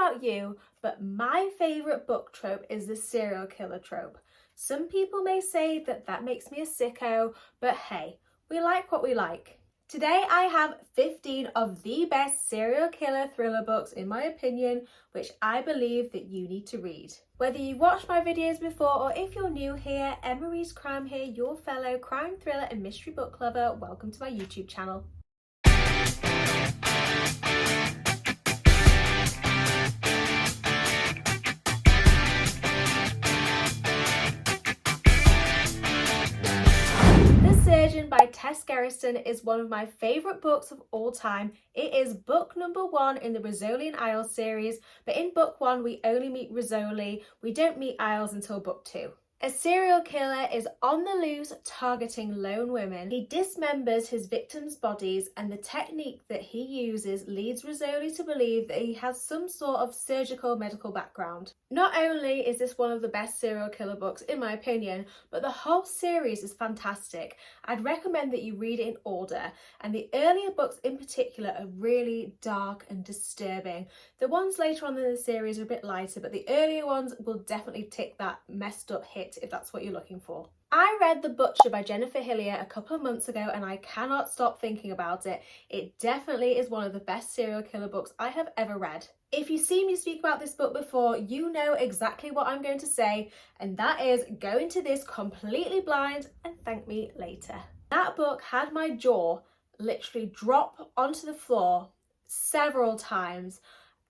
about you, but my favourite book trope is the serial killer trope. Some people may say that that makes me a sicko, but hey, we like what we like. Today I have 15 of the best serial killer thriller books in my opinion, which I believe that you need to read. Whether you've watched my videos before or if you're new here, Emery's Crime here, your fellow crime thriller and mystery book lover, welcome to my YouTube channel. By Tess Gerritsen is one of my favourite books of all time. It is book number 1 in the Rizzoli and Isles series, but in book 1 we only meet Rizzoli, we don't meet Isles until book 2. A serial killer is on the loose targeting lone women. He dismembers his victims' bodies, and the technique that he uses leads Rizzoli to believe that he has some sort of surgical medical background. Not only is this one of the best serial killer books in my opinion, but the whole series is fantastic. I'd recommend that you read it in order, and the earlier books in particular are really dark and disturbing. The ones later on in the series are a bit lighter, but the earlier ones will definitely tick that messed up hit if that's what you're looking for. I read The Butcher by Jennifer Hillier a couple of months ago and I cannot stop thinking about it. It definitely is one of the best serial killer books I have ever read. If you've seen me speak about this book before, you know exactly what I'm going to say, and that is go into this completely blind and thank me later. That book had my jaw literally drop onto the floor several times.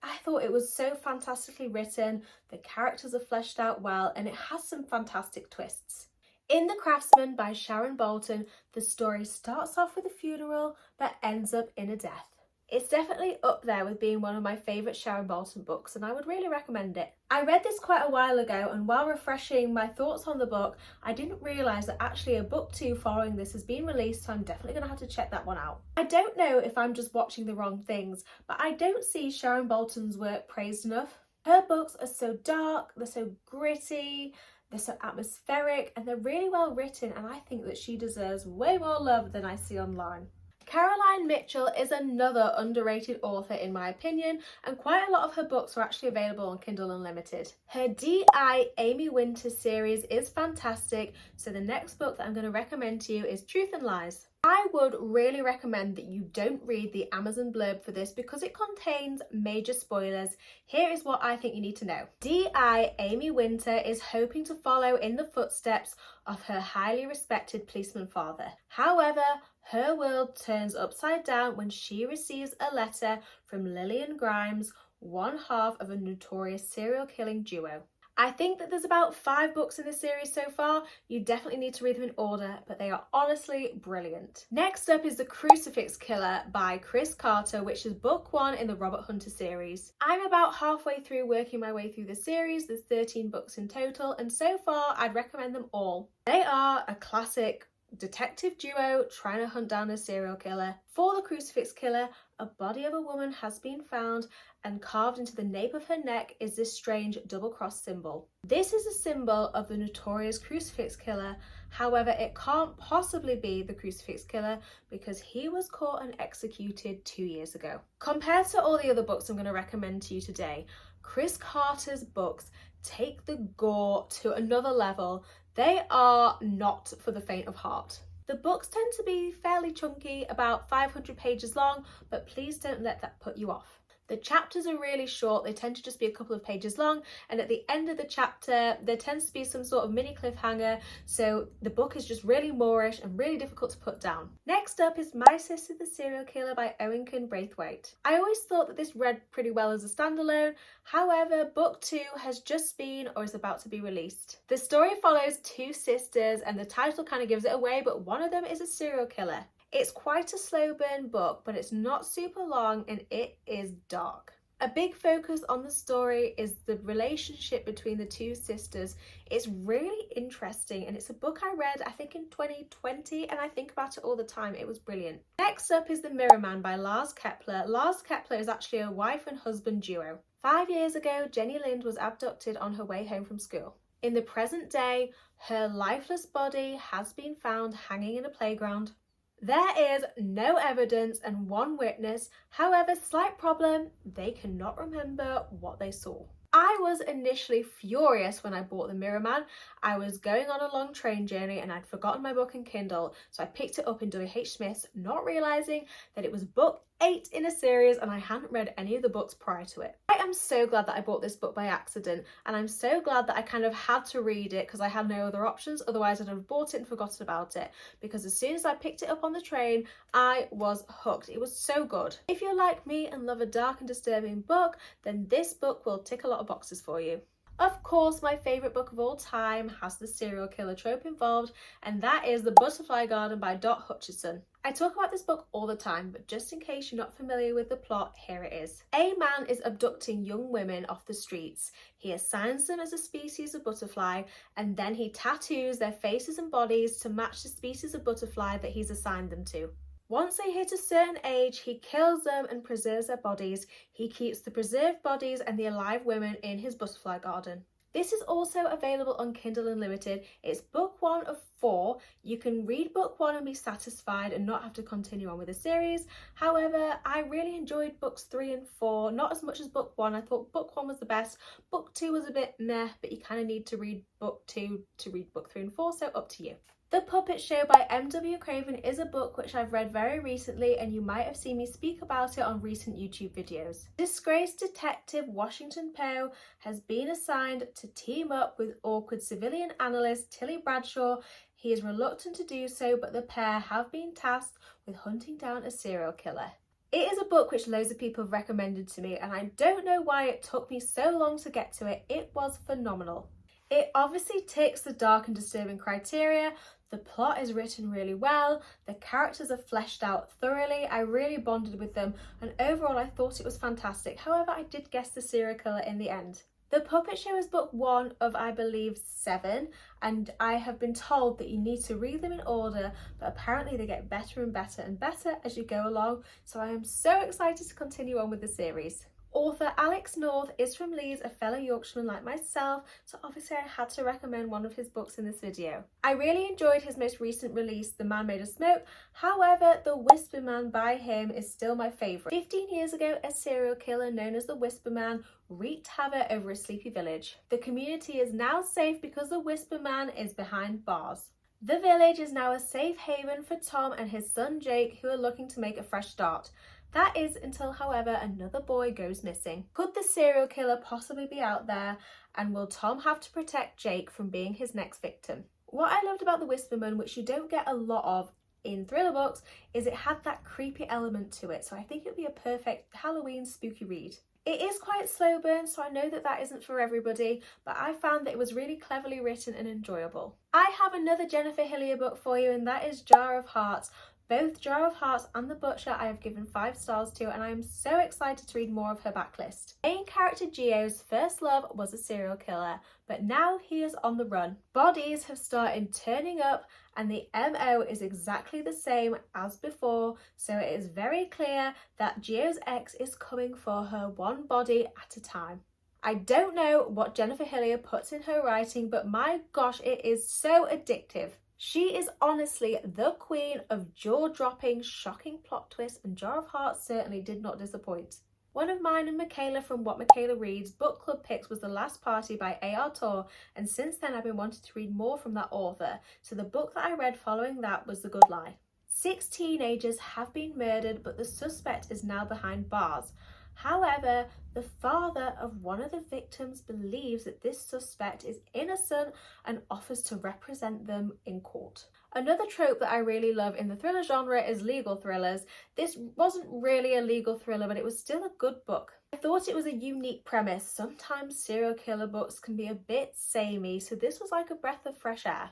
I thought it was so fantastically written, the characters are fleshed out well, and it has some fantastic twists. In The Craftsman by Sharon Bolton, the story starts off with a funeral but ends up in a death. It's definitely up there with being one of my favourite Sharon Bolton books, and I would really recommend it. I read this quite a while ago, and while refreshing my thoughts on the book, I didn't realise that actually a book 2 following this has been released, so I'm definitely going to have to check that one out. I don't know if I'm just watching the wrong things, but I don't see Sharon Bolton's work praised enough. Her books are so dark, they're so gritty, they're so atmospheric, and they're really well written, and I think that she deserves way more love than I see online. Caroline Mitchell is another underrated author in my opinion, and quite a lot of her books are actually available on Kindle Unlimited. Her D.I. Amy Winter series is fantastic, so the next book that I'm going to recommend to you is Truth and Lies. I would really recommend that you don't read the Amazon blurb for this because it contains major spoilers. Here is what I think you need to know. D.I. Amy Winter is hoping to follow in the footsteps of her highly respected policeman father. However, her world turns upside down when she receives a letter from Lillian Grimes, one half of a notorious serial killing duo. I think that there's about 5 books in this series so far. You definitely need to read them in order, but they are honestly brilliant. Next up is The Crucifix Killer by Chris Carter, which is book 1 in the Robert Hunter series. I'm about halfway through working my way through the series. There's 13 books in total, and so far I'd recommend them all. They are a classic detective duo trying to hunt down a serial killer. For the Crucifix Killer, a body of a woman has been found, and carved into the nape of her neck is this strange double-cross symbol. This is a symbol of the notorious Crucifix Killer. However, it can't possibly be the Crucifix Killer because he was caught and executed 2 years ago. Compared to all the other books I'm going to recommend to you today, Chris Carter's books take the gore to another level. They are not for the faint of heart. The books tend to be fairly chunky, about 500 pages long, but please don't let that put you off. The chapters are really short, they tend to just be a couple of pages long, and at the end of the chapter there tends to be some sort of mini cliffhanger, so the book is just really moorish and really difficult to put down. Next up is My Sister the Serial Killer by Oyinkan Braithwaite. I always thought that this read pretty well as a standalone, however book 2 has just been or is about to be released. The story follows 2 sisters and the title kind of gives it away, but one of them is a serial killer. It's quite a slow burn book, but it's not super long and it is dark. A big focus on the story is the relationship between the 2 sisters. It's really interesting, and it's a book I read I think in 2020 and I think about it all the time. It was brilliant. Next up is The Mirror Man by Lars Kepler. Lars Kepler is actually a wife and husband duo. 5 years ago, Jenny Lind was abducted on her way home from school. In the present day, her lifeless body has been found hanging in a playground. There is no evidence and one witness. However, slight problem, they cannot remember what they saw. I was initially furious when I bought The Mirror Man. I was going on a long train journey and I'd forgotten my book in Kindle, so I picked it up in W.H. Smith's, not realising that it was book 8 in a series and I hadn't read any of the books prior to it. I am so glad that I bought this book by accident, and I'm so glad that I kind of had to read it because I had no other options, otherwise I'd have bought it and forgotten about it, because as soon as I picked it up on the train, I was hooked. It was so good. If you're like me and love a dark and disturbing book, then this book will tick a lot of boxes for you. Of course, my favourite book of all time has the serial killer trope involved, and that is The Butterfly Garden by Hutchison. I talk about this book all the time, but just in case you're not familiar with the plot, here it is. A man is abducting young women off the streets. He assigns them as a species of butterfly, and then he tattoos their faces and bodies to match the species of butterfly that he's assigned them to. Once they hit a certain age, he kills them and preserves their bodies. He keeps the preserved bodies and the alive women in his butterfly garden. This is also available on Kindle Unlimited. It's book 1 of 4. You can read book 1 and be satisfied and not have to continue on with the series. However, I really enjoyed books 3 and 4, not as much as book 1. I thought book 1 was the best. Book 2 was a bit meh, but you kind of need to read book 2 to read book 3 and 4, so up to you. The Puppet Show by M.W. Craven is a book which I've read very recently, and you might have seen me speak about it on recent YouTube videos. Disgraced detective Washington Poe has been assigned to team up with awkward civilian analyst Tilly Bradshaw. He is reluctant to do so, but the pair have been tasked with hunting down a serial killer. It is a book which loads of people have recommended to me, and I don't know why it took me so long to get to it. It was phenomenal. It obviously ticks the dark and disturbing criteria. The plot is written really well, the characters are fleshed out thoroughly, I really bonded with them, and overall I thought it was fantastic. However, I did guess the serial killer in the end. The Puppet Show is book 1 of, I believe, 7, and I have been told that you need to read them in order, but apparently they get better and better and better as you go along, so I am so excited to continue on with the series. Author Alex North is from Leeds, a fellow Yorkshireman like myself, so obviously I had to recommend one of his books in this video. I really enjoyed his most recent release, The Man Made of Smoke. However, The Whisper Man by him is still my favourite. 15 years ago, a serial killer known as the Whisper Man wreaked havoc over a sleepy village. The community is now safe because the Whisper Man is behind bars. The village is now a safe haven for Tom and his son Jake, who are looking to make a fresh start. That is until, however, another boy goes missing. Could the serial killer possibly be out there, and will Tom have to protect Jake from being his next victim? What I loved about The Whisperman, which you don't get a lot of in thriller books, is it had that creepy element to it, so I think it would be a perfect Halloween spooky read. It is quite slow burn, so I know that that isn't for everybody, but I found that it was really cleverly written and enjoyable. I have another Jennifer Hillier book for you, and that is Jar of Hearts. Both Jar of Hearts and The Butcher I have given 5 stars to, and I am so excited to read more of her backlist. Main character Geo's first love was a serial killer, but now he is on the run. Bodies have started turning up and the MO is exactly the same as before, so it is very clear that Geo's ex is coming for her one body at a time. I don't know what Jennifer Hillier puts in her writing, but my gosh, it is so addictive. She is honestly the queen of jaw-dropping, shocking plot twists, and Jar of Hearts certainly did not disappoint. One of mine and Michaela from What Michaela Reads book club picks was The Last Party by Torre, and since then I've been wanting to read more from that author, so the book that I read following that was The Good Lie. 6 teenagers have been murdered, but the suspect is now behind bars. However, the father of one of the victims believes that this suspect is innocent and offers to represent them in court. Another trope that I really love in the thriller genre is legal thrillers. This wasn't really a legal thriller, but it was still a good book. I thought it was a unique premise. Sometimes serial killer books can be a bit samey, so this was like a breath of fresh air.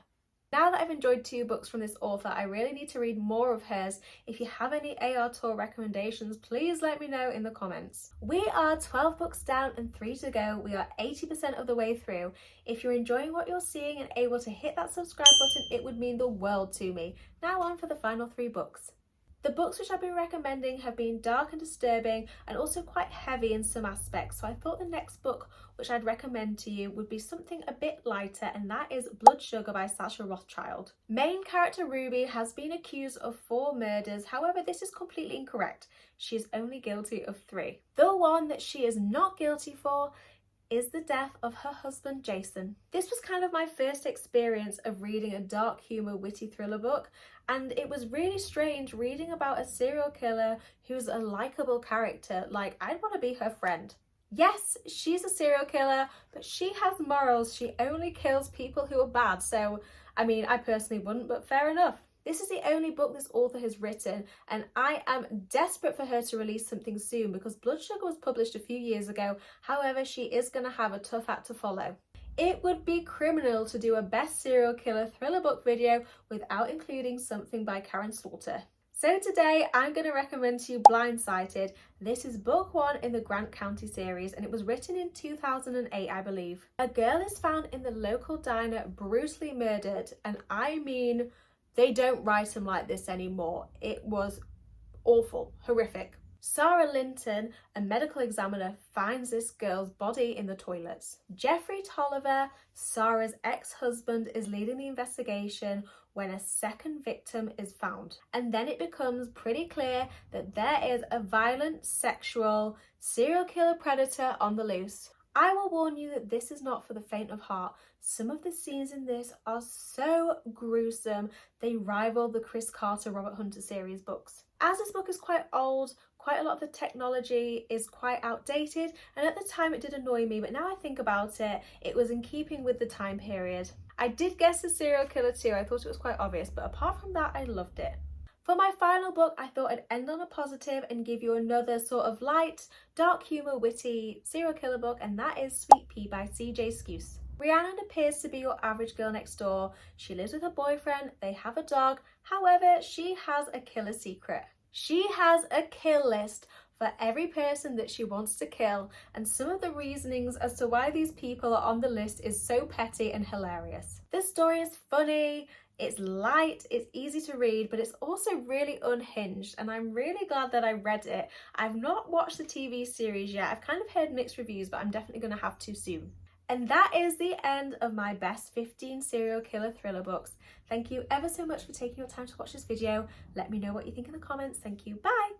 Now that I've enjoyed 2 books from this author, I really need to read more of hers. If you have any Torre recommendations, please let me know in the comments. We are 12 books down and 3 to go. We are 80% of the way through. If you're enjoying what you're seeing and able to hit that subscribe button, it would mean the world to me. Now on for the final 3 books. The books which I've been recommending have been dark and disturbing and also quite heavy in some aspects, so I thought the next book which I'd recommend to you would be something a bit lighter, and that is Blood Sugar by Sascha Rothchild. Main character Ruby has been accused of 4 murders, however this is completely incorrect. She is only guilty of 3. The one that she is not guilty for is the death of her husband Jason. This was kind of my first experience of reading a dark humour witty thriller book, and it was really strange reading about a serial killer who's a likeable character. Like, I'd want to be her friend. Yes, she's a serial killer, but she has morals. She only kills people who are bad, so I mean, I personally wouldn't, but fair enough. This is the only book this author has written, and I am desperate for her to release something soon because Blood Sugar was published a few years ago. However, she is going to have a tough act to follow. It would be criminal to do a best serial killer thriller book video without including something by Karin. So today I'm going to recommend to you Blindsighted. This is book 1 in the Grant County series, and it was written in 2008, I believe. A girl is found in the local diner brutally murdered, and I mean, they don't write them like this anymore. It was awful, horrific. Sarah Linton, a medical examiner, finds this girl's body in the toilets. Jeffrey Tolliver, Sarah's ex-husband, is leading the investigation when a second victim is found. And then it becomes pretty clear that there is a violent, sexual, serial killer predator on the loose. I will warn you that this is not for the faint of heart. Some of the scenes in this are so gruesome, they rival the Chris Carter Robert Hunter series books. As this book is quite old, quite a lot of the technology is quite outdated, and at the time it did annoy me, but now I think about it, it was in keeping with the time period. I did guess the serial killer too, I thought it was quite obvious, but apart from that, I loved it. For my final book, I thought I'd end on a positive and give you another sort of light, dark humour, witty serial killer book, and that is Sweet Pea by C.J. Skuse. Rhiannon appears to be your average girl next door. She lives with her boyfriend, they have a dog, however, she has a killer secret. She has a kill list for every person that she wants to kill, and some of the reasonings as to why these people are on the list is so petty and hilarious. This story is funny, it's light, it's easy to read, but it's also really unhinged, and I'm really glad that I read it. I've not watched the TV series yet. I've kind of heard mixed reviews, but I'm definitely going to have to soon. And that is the end of my best 15 serial killer thriller books. Thank you ever so much for taking your time to watch this video. Let me know what you think in the comments. Thank you. Bye!